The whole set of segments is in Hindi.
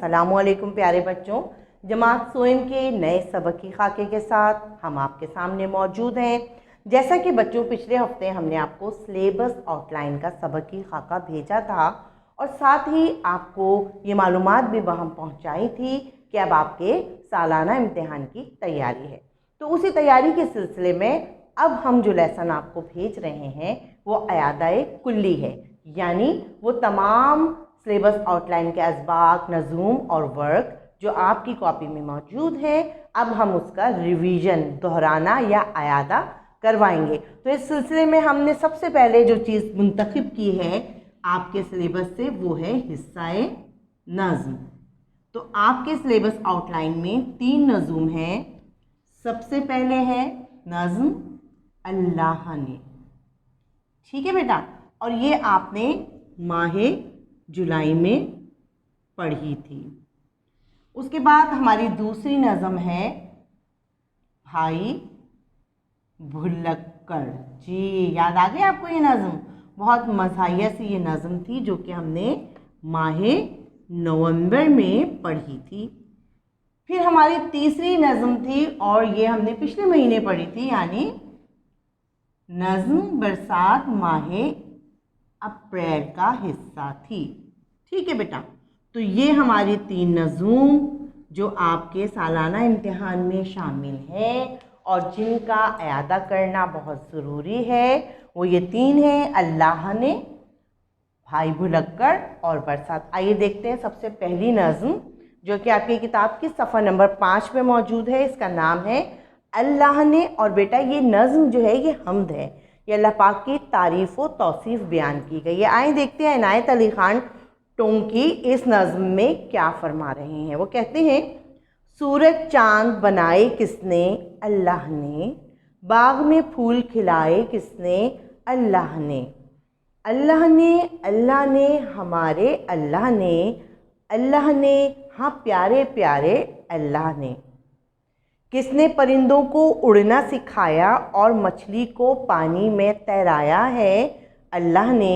अस्सलामुअलैकुम प्यारे बच्चों। जमात सोइम के नए सबक की खाके के साथ हम आपके सामने मौजूद हैं। जैसा कि बच्चों पिछले हफ्ते हमने आपको सिलेबस आउटलाइन का सबक की खाका भेजा था और साथ ही आपको ये मालूमात भी वहाँ पहुँचाई थी कि अब आपके सालाना इम्तिहान की तैयारी है। तो उसी तैयारी के सिलसिले में अब हम जो लेसन आपको भेज रहे हैं वो अयादाए कुल्ली है, यानी वो तमाम सिलेबस आउटलाइन के असबाक, नज़ूम और वर्क जो आपकी कॉपी में मौजूद है, अब हम उसका रिवीजन, दोहराना या अयादा करवाएंगे। तो इस सिलसिले में हमने सबसे पहले जो चीज़ मुंतखब की है आपके सिलेबस से वो है हिस्साए नज़्म। तो आपके सिलेबस आउटलाइन में 3 नज़ूम हैं। सबसे पहले है नज़्म अल्लाह ने, ठीक है बेटा, और ये आपने माहे जुलाई में पढ़ी थी। उसके बाद हमारी दूसरी नज़म है भाई भुलक्कड़। जी, याद आ गई आपको ये नज़म? बहुत मज़ाहिया सी ये नज़म थी जो कि हमने माहे नवंबर में पढ़ी थी। फिर हमारी तीसरी नज़म थी और ये हमने पिछले महीने पढ़ी थी, यानी नज़्म बरसात माहे अप्रैल का हिस्सा थी। ठीक है बेटा, तो ये हमारी 3 नज़ूम जो आपके सालाना इम्तिहान में शामिल हैं और जिनका अयादा करना बहुत ज़रूरी है, वो ये 3 हैं, अल्लाह ने, भाई भुलक्कड़ और बरसात। आइए देखते हैं सबसे पहली नज़्म जो कि आपकी किताब की सफ़ा नंबर 5 पे मौजूद है। इसका नाम है अल्लाह ने। और बेटा ये नज़्म जो है ये हम्द है, ये अल्लाह पाक की तारीफ़ व तौसीफ़ बयान की गई है। आइए देखते हैं इनायत अली ख़ान टोंकी इस नज़्म में क्या फरमा रहे हैं। वो कहते हैं, सूरज चांद बनाए किसने, अल्लाह ने, बाग में फूल खिलाए किसने, अल्लाह ने, अल्लाह ने, अल्लाह ने, हमारे अल्लाह ने, अल्लाह ने, हाँ प्यारे प्यारे अल्लाह ने, किसने परिंदों को उड़ना सिखाया और मछली को पानी में तैराया है, अल्लाह ने,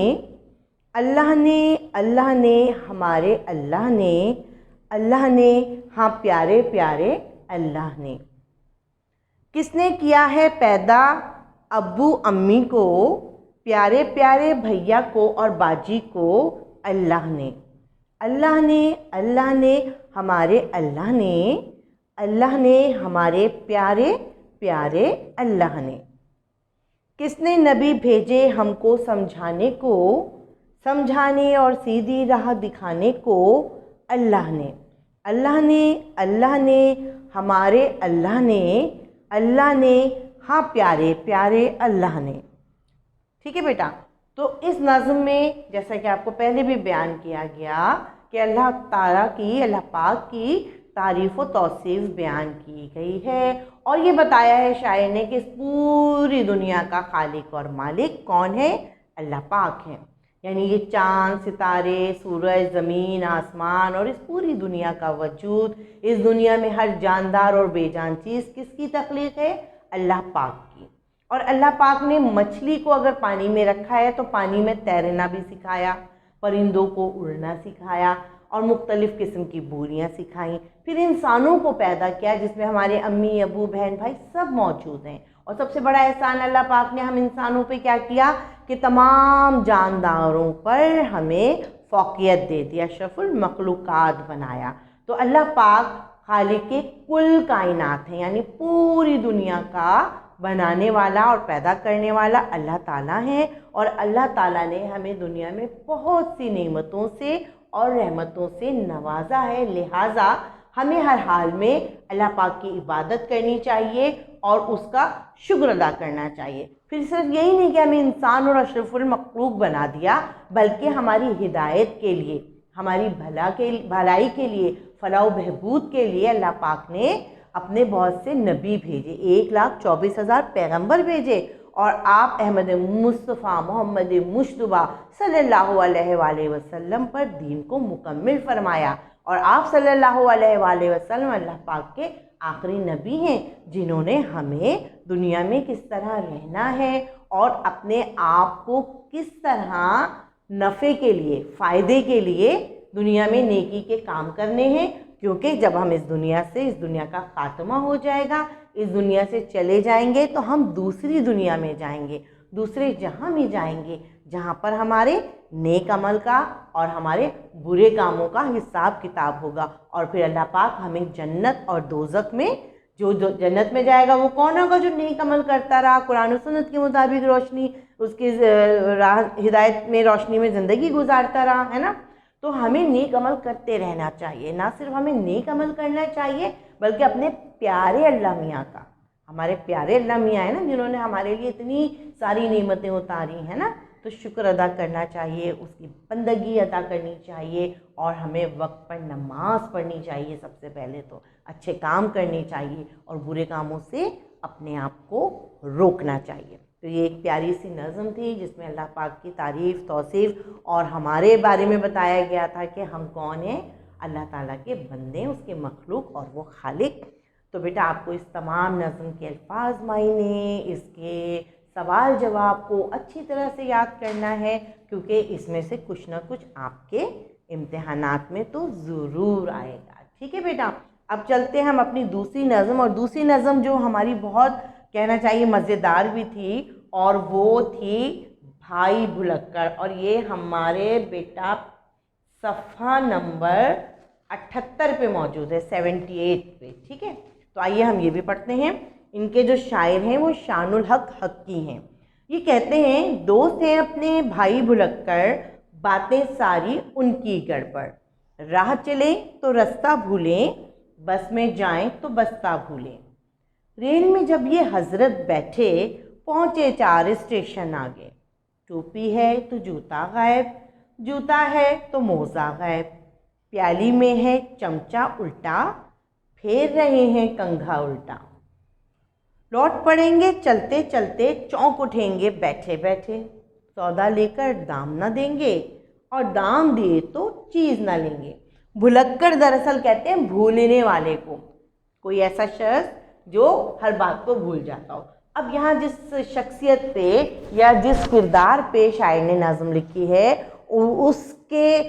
अल्लाह ने, अल्लाह ने, हमारे अल्लाह ने, अल्लाह ने, हाँ प्यारे प्यारे अल्लाह ने, किसने किया है पैदा अब्बू अम्मी को, प्यारे प्यारे भैया को और बाजी को, अल्लाह ने, अल्लाह ने, अल्लाह ने, हमारे अल्लाह ने, अल्लाह ने, हमारे प्यारे प्यारे अल्लाह ने, किसने नबी भेजे हमको समझाने को, समझाने और सीधी राह दिखाने को, अल्लाह ने, अल्लाह ने, अल्लाह ने, हमारे अल्लाह ने, अल्लाह ने, हाँ प्यारे प्यारे अल्लाह ने। ठीक है बेटा, तो इस नज़्म में जैसा कि आपको पहले भी बयान किया गया कि अल्लाह ताला की, अल्लाह पाक की तारीफ़ व तौसीफ़ बयान की गई है और ये बताया है शायर ने कि इस पूरी दुनिया का खालिक और मालिक कौन है, अल्लाह पाक है। यानी ये चाँद, सितारे, सूरज, ज़मीन, आसमान और इस पूरी दुनिया का वजूद, इस दुनिया में हर जानदार और बेजान चीज़ किसकी तख्लीक़ है, अल्लाह पाक की। और अल्लाह पाक ने मछली को अगर पानी में रखा है तो पानी में तैरना भी सिखाया, परिंदों को उड़ना सिखाया और मुख्तलिफ़ किस्म की बोलियाँ सिखाई। फिर इंसानों को पैदा किया जिसमें हमारे अम्मी, अबू, बहन, भाई सब मौजूद हैं। और सबसे बड़ा एहसान अल्लाह पाक ने हम इंसानों पे क्या किया कि तमाम जानदारों पर हमें फ़ौक़ियत दे दिया, अशरफुल मखलूक़ात बनाया। तो अल्लाह पाक खालिक कुल कायनात है, यानी पूरी दुनिया का बनाने वाला और पैदा करने वाला अल्लाह ताला है। और अल्लाह ताला ने हमें दुनिया में बहुत सी नेमतों से और रहमतों से नवाजा है, लिहाजा हमें हर हाल में अल्लाह पाक की इबादत करनी चाहिए और उसका शुक्र अदा करना चाहिए। फिर सिर्फ यही नहीं कि हमें इंसान और अशरफुल मखलूक बना दिया, बल्कि हमारी हिदायत के लिए, हमारी भलाई के लिए, फलाह बहबूद के लिए अल्लाह पाक ने अपने बहुत से नबी भेजे, 1,24,000 पैगंबर भेजे और आप अहमद मुस्तफ़ा मोहम्मद मुश्तबा सल्लल्लाहु अलैहि वसल्लम पर दीन को मुकम्मिल फरमाया। और आप सल्लल्लाहु अलैहि वसल्लम अल्लाह पाक के आखिरी नबी हैं जिन्होंने हमें दुनिया में किस तरह रहना है और अपने आप को किस तरह नफ़े के लिए, फ़ायदे के लिए दुनिया में नेकी के काम करने हैं, क्योंकि जब हम इस दुनिया का खात्मा हो जाएगा, इस दुनिया से चले जाएंगे, तो हम दूसरी दुनिया में जाएंगे, दूसरे जहां में जाएंगे, जहां पर हमारे नेक अमल का और हमारे बुरे कामों का हिसाब किताब होगा। और फिर अल्लाह पाक हमें जन्नत और दोज़ख में, जो जन्नत में जाएगा वो कौन होगा? जो नेक अमल करता रहा, कुरान और सुन्नत के मुताबिक रोशनी, उसकी राह हिदायत में, रोशनी में ज़िंदगी गुजारता रहा, है ना। तो हमें नेक अमल करते रहना चाहिए। ना सिर्फ हमें नेक अमल करना चाहिए, बल्कि अपने प्यारे अल्लाह मियाँ का, हमारे प्यारे अल्लाह मियाँ है ना, जिन्होंने हमारे लिए इतनी सारी नेमतें उतारी हैं ना, तो शुक्र अदा करना चाहिए, उसकी बंदगी अदा करनी चाहिए, और हमें वक्त पर नमाज पढ़नी चाहिए। सबसे पहले तो अच्छे काम करने चाहिए और बुरे कामों से अपने आप को रोकना चाहिए। तो ये एक प्यारी सी नज़म थी जिसमें अल्लाह पाक की तारीफ़, तौसीफ़ और हमारे बारे में बताया गया था कि हम कौन हैं, अल्लाह ताला के बंदे, उसके मखलूक और वो खालिक। तो बेटा आपको इस तमाम नज़म के अल्फाज, मायने, इसके सवाल जवाब को अच्छी तरह से याद करना है, क्योंकि इसमें से कुछ ना कुछ आपके इम्तिहानात में तो ज़रूर आएगा। ठीक है बेटा, अब चलते हैं हम अपनी दूसरी नज़म। और दूसरी नज़म जो हमारी बहुत कहना चाहिए मज़ेदार भी थी, और वो थी भाई भुलक्कड़। और ये हमारे बेटा सफ़ा नंबर 78 पे मौजूद है, 78 पे। ठीक है, तो आइए हम ये भी पढ़ते हैं। इनके जो शायर हैं वो शानुल हक हक्की हैं। ये कहते हैं, दोस्त हैं अपने भाई भुलक्कड़, बातें सारी उनकी गड़बड़, राह चले तो रास्ता भूलें, बस में जाएं तो बस्ता भूलें। रेल में जब ये हजरत बैठे, पहुँचे 4 स्टेशन आगे, टोपी है तो जूता गायब, जूता है तो मोजा गायब, प्याली में है चमचा उल्टा, फेर रहे हैं कंघा उल्टा। लौट पड़ेंगे चलते चलते, चौंक उठेंगे बैठे बैठे, सौदा लेकर दाम ना देंगे, और दाम दिए तो चीज़ ना लेंगे। भुलक्कड़ दरअसल कहते हैं भूलने वाले को, कोई ऐसा शख्स जो हर बात को भूल जाता हो। अब यहाँ जिस शख्सियत पे या जिस किरदार पे शायर ने नज़म लिखी है, उसके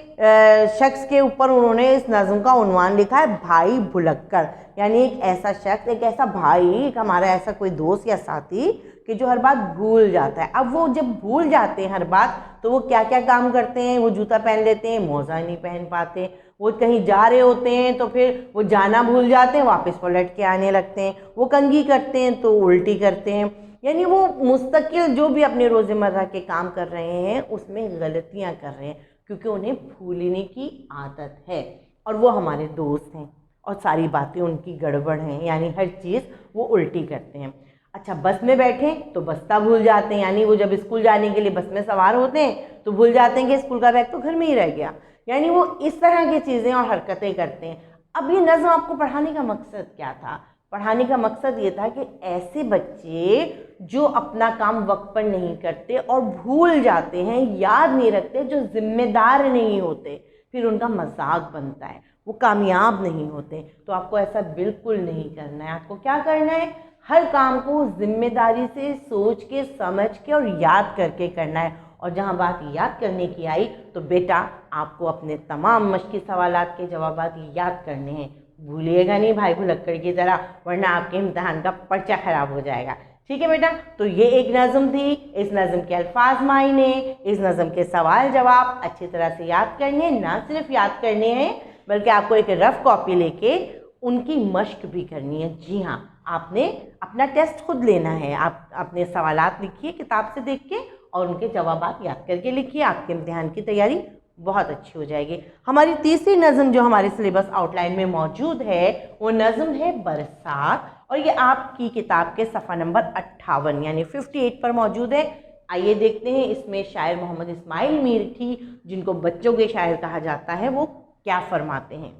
शख्स के ऊपर उन्होंने इस नज़म का उन्वान लिखा है भाई भुलक्कड़। यानी एक ऐसा शख्स, एक ऐसा भाई, एक हमारा ऐसा कोई दोस्त या साथी कि जो हर बात भूल जाता है। अब वो जब भूल जाते हैं हर बात, तो वो क्या क्या काम करते हैं? वो जूता पहन लेते हैं, मोजा नहीं पहन पाते, वो कहीं जा रहे होते हैं तो फिर वो जाना भूल जाते हैं, वापस पलट के आने लगते हैं, वो कंघी करते हैं तो उल्टी करते हैं। यानी वो मुस्तकिल जो भी अपने रोज़मर्रा के काम कर रहे हैं उसमें गलतियां कर रहे हैं, क्योंकि उन्हें भूलने की आदत है। और वो हमारे दोस्त हैं और सारी बातें उनकी गड़बड़ हैं, यानी हर चीज़ वो उल्टी करते हैं। अच्छा, बस में बैठे तो बस्ता भूल जाते हैं, यानी वो जब स्कूल जाने के लिए बस में सवार होते हैं तो भूल जाते हैं कि स्कूल का बैग तो घर में ही रह गया। यानी वो इस तरह की चीज़ें और हरकतें करते हैं। अब ये नज़म आपको पढ़ाने का मकसद क्या था? पढ़ाने का मकसद ये था कि ऐसे बच्चे जो अपना काम वक्त पर नहीं करते और भूल जाते हैं, याद नहीं रखते, जो जिम्मेदार नहीं होते, फिर उनका मजाक बनता है, वो कामयाब नहीं होते। तो आपको ऐसा बिल्कुल नहीं करना है। आपको क्या करना है? हर काम को जिम्मेदारी से सोच के, समझ के और याद करके करना है। और जहाँ बात याद करने की आई तो बेटा आपको अपने तमाम मश्की सवालात के जवाबात याद करने हैं। भूलिएगा नहीं भाई भुलक्कड़ की तरह, वरना आपके इम्तिहान का पर्चा खराब हो जाएगा। ठीक है बेटा, तो ये एक नज़म थी। इस नज़म के अल्फाज, मायने, इस नज़म के सवाल जवाब अच्छी तरह से याद करने, ना सिर्फ याद करने हैं बल्कि आपको एक रफ कॉपी लेके उनकी मश्क भी करनी है। जी हाँ, आपने अपना टेस्ट खुद लेना है। आप अपने सवालात लिखिए किताब से देख के और उनके जवाबात याद करके लिखिए, आपके इम्तिहान की तैयारी बहुत अच्छी हो जाएगी। हमारी तीसरी नज़म जो हमारे सिलेबस आउटलाइन में मौजूद है वो नज़म है बरसात, और ये आपकी किताब के सफ़ा नंबर 58 यानी 58 पर मौजूद है। आइए देखते हैं इसमें शायर मोहम्मद इस्माइल मीरठी, जिनको बच्चों के शायर कहा जाता है, वो क्या फरमाते हैं।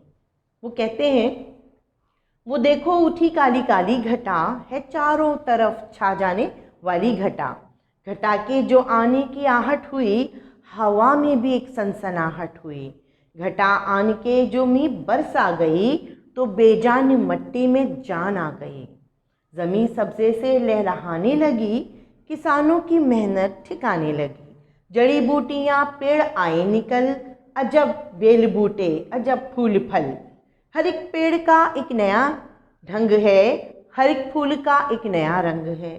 वो कहते हैं, वो देखो उठी काली काली घटा, है चारों तरफ छा जाने वाली घटा, घटा के जो आने की आहट हुई, हवा में भी एक सनसनाहट हुई, घटा आन के जो मी बरस आ गई, तो बेजान मट्टी में जान आ गई, ज़मीं सब्ज़े से लहलहाने लगी, किसानों की मेहनत ठिकाने लगी, जड़ी बूटियाँ पेड़ आए निकल, अजब बेल बूटे अजब फूल फल। हर एक पेड़ का एक नया ढंग है, हर एक फूल का एक नया रंग है।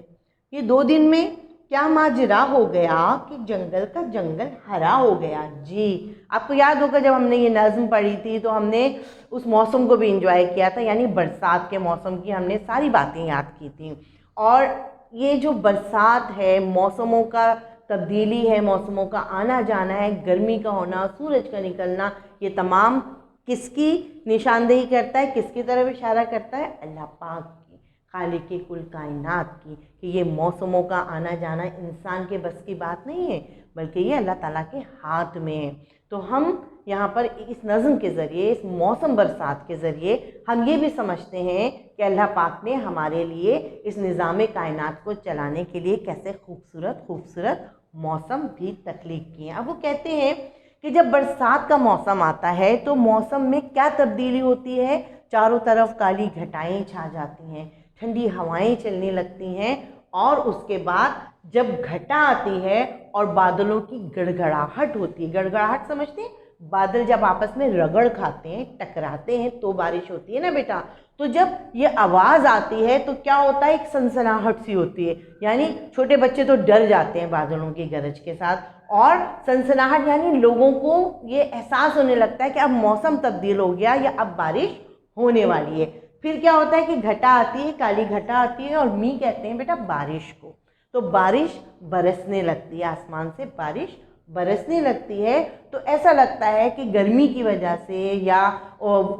ये 2 दिन में क्या माजरा हो गया कि जंगल का जंगल हरा हो गया। जी, आपको याद होगा जब हमने ये नज़्म पढ़ी थी तो हमने उस मौसम को भी इंजॉय किया था, यानी बरसात के मौसम की हमने सारी बातें याद की थी। और ये जो बरसात है, मौसमों का तब्दीली है, मौसमों का आना जाना है, गर्मी का होना, सूरज का निकलना, ये तमाम किसकी निशानदेही करता है, किसकी तरफ इशारा करता है? अल्लाह पाक की, खालिक कुल कायनात की, कि ये मौसमों का आना जाना इंसान के बस की बात नहीं है, बल्कि ये अल्लाह ताला के हाथ में है। तो हम यहाँ पर इस नज़्म के ज़रिए, इस मौसम बरसात के ज़रिए हम ये भी समझते हैं कि अल्लाह पाक ने हमारे लिए इस निज़ाम कायनात को चलाने के लिए कैसे खूबसूरत खूबसूरत मौसम भी तख्लीक किए। अब वो कहते हैं कि जब बरसात का मौसम आता है तो मौसम में क्या तब्दीली होती है? चारों तरफ काली घटाएं छा जाती हैं, ठंडी हवाएं चलने लगती हैं, और उसके बाद जब घटा आती है और बादलों की गड़गड़ाहट होती है। गड़गड़ाहट समझते हैं? बादल जब आपस में रगड़ खाते हैं, टकराते हैं तो बारिश होती है ना बेटा। तो जब ये आवाज़ आती है तो क्या होता है? एक सनसनाहट सी होती है, यानी छोटे बच्चे तो डर जाते हैं बादलों की गरज के साथ, और सनसनाहट यानी लोगों को ये एहसास होने लगता है कि अब मौसम तब्दील हो गया या अब बारिश होने वाली है। फिर क्या होता है कि घटा आती है, काली घटा आती है, और मी कहते हैं बेटा बारिश को। तो बारिश बरसने लगती है, आसमान से बारिश बरसने लगती है। तो ऐसा लगता है कि गर्मी की वजह से या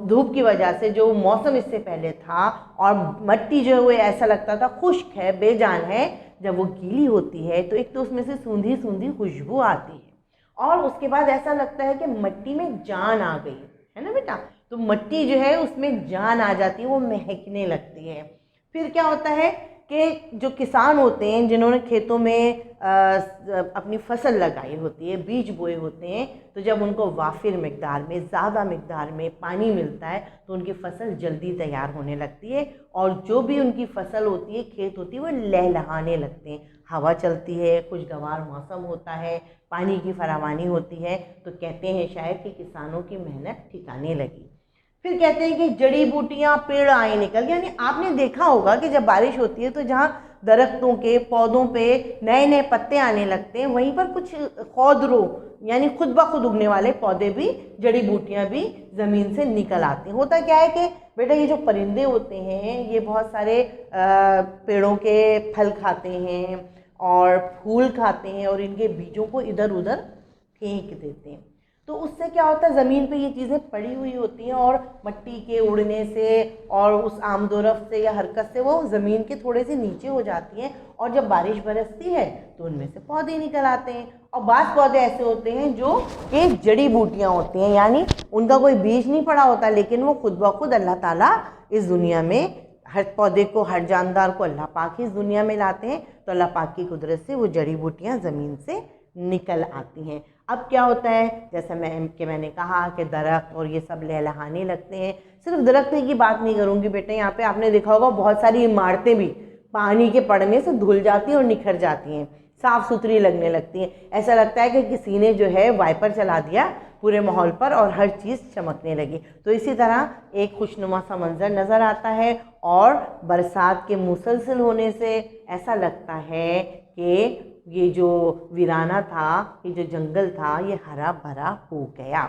धूप की वजह से जो मौसम इससे पहले था, और मिट्टी जो है ऐसा लगता था खुश्क है, बेजान है, जब वो गीली होती है तो एक तो उसमें से सूंधी सूंधी खुशबू आती है, और उसके बाद ऐसा लगता है कि मिट्टी में जान आ गई है ना बेटा। तो मिट्टी जो है उसमें जान आ जाती है, वो महकने लगती है। फिर क्या होता है कि जो किसान होते हैं, जिन्होंने खेतों में अपनी फसल लगाई होती है, बीज बोए होते हैं, तो जब उनको वाफिर मिकदार में, ज़्यादा मिकदार में पानी मिलता है तो उनकी फसल जल्दी तैयार होने लगती है, और जो भी उनकी फसल होती है, खेत होती है, वो लहलहाने लगते हैं। हवा चलती है, खुशगवार मौसम होता है, पानी की फरावानी होती है, तो कहते हैं शायद कि किसानों की मेहनत ठिकाने लगी। फिर कहते हैं कि जड़ी बूटियां पेड़ आए निकल, यानी आपने देखा होगा कि जब बारिश होती है तो जहाँ दरख्तों के पौधों पे नए नए पत्ते आने लगते हैं, वहीं पर कुछ खौदरो यानी खुद ब खुद उगने वाले पौधे भी, जड़ी बूटियां भी ज़मीन से निकल आती हैं। होता क्या है कि बेटा ये जो परिंदे होते हैं ये बहुत सारे पेड़ों के फल खाते हैं और फूल खाते हैं, और इनके बीजों को इधर उधर फेंक देते हैं। तो उससे क्या होता है, ज़मीन पे ये चीज़ें पड़ी हुई होती हैं, और मिट्टी के उड़ने से और उस आमदोरफ्त से या हरकत से वो ज़मीन के थोड़े से नीचे हो जाती हैं, और जब बारिश बरसती है तो उनमें से पौधे निकल आते हैं। और बाज़ पौधे ऐसे होते हैं जो कि जड़ी बूटियाँ होती हैं, यानी उनका कोई बीज नहीं पड़ा होता, लेकिन वो खुद ब खुद अल्लाह ताला इस दुनिया में हर पौधे को, हर जानदार को अल्लाह पाक ही इस दुनिया में लाते हैं। तो अल्लाह पाक की कुदरत से वो जड़ी बूटियाँ ज़मीन से निकल आती हैं। अब क्या होता है, जैसा मैंने कहा कि दरख्त और ये सब लहलहाने लगते हैं। सिर्फ दरख्त की बात नहीं करूँगी बेटा, यहाँ पे आपने देखा होगा बहुत सारी इमारतें भी पानी के पड़ने से धुल जाती हैं और निखर जाती हैं, साफ़ सुथरी लगने लगती हैं। ऐसा लगता है कि किसी ने जो है वाइपर चला दिया पूरे माहौल पर और हर चीज़ चमकने लगी। तो इसी तरह एक खुशनुमा सा मंजर नज़र आता है, और बरसात के मुसलसल होने से ऐसा लगता है कि ये जो वीराना था, ये जो जंगल था, ये हरा भरा हो गया।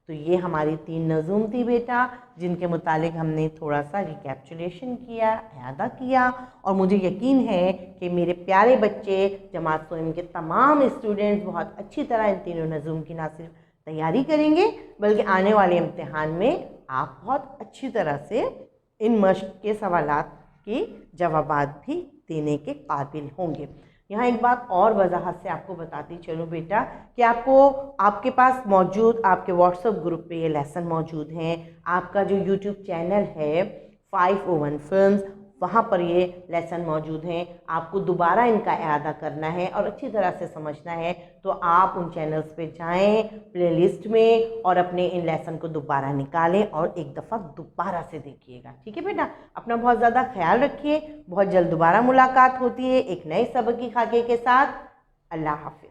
तो ये हमारी 3 नज़ूम थी बेटा, जिनके मुतालिक हमने थोड़ा सा रिकैप्चुलेशन किया, इयादा किया, और मुझे यकीन है कि मेरे प्यारे बच्चे जमात सोइम के तमाम स्टूडेंट्स बहुत अच्छी तरह इन तीनों नज़ूम की ना सिर्फ तैयारी करेंगे, बल्कि आने वाले इम्तिहान में आप बहुत अच्छी तरह से इन मश्क के सवालात के जवाबात भी देने के काबिल होंगे। यहाँ एक बात और वजाहत से आपको बताती चलूँ बेटा, कि आपके पास मौजूद आपके व्हाट्सएप ग्रुप पे ये लेसन मौजूद हैं। आपका जो यूट्यूब चैनल है 501 फिल्म्स, वहाँ पर ये लेसन मौजूद हैं। आपको दोबारा इनका इआदा करना है और अच्छी तरह से समझना है, तो आप उन चैनल्स पे जाएं प्लेलिस्ट में और अपने इन लेसन को दोबारा निकालें और एक दफ़ा दोबारा से देखिएगा। ठीक है बेटा, अपना बहुत ज़्यादा ख्याल रखिए। बहुत जल्द दोबारा मुलाकात होती है एक नए सबक की खाके के साथ। अल्लाह हाफिज़।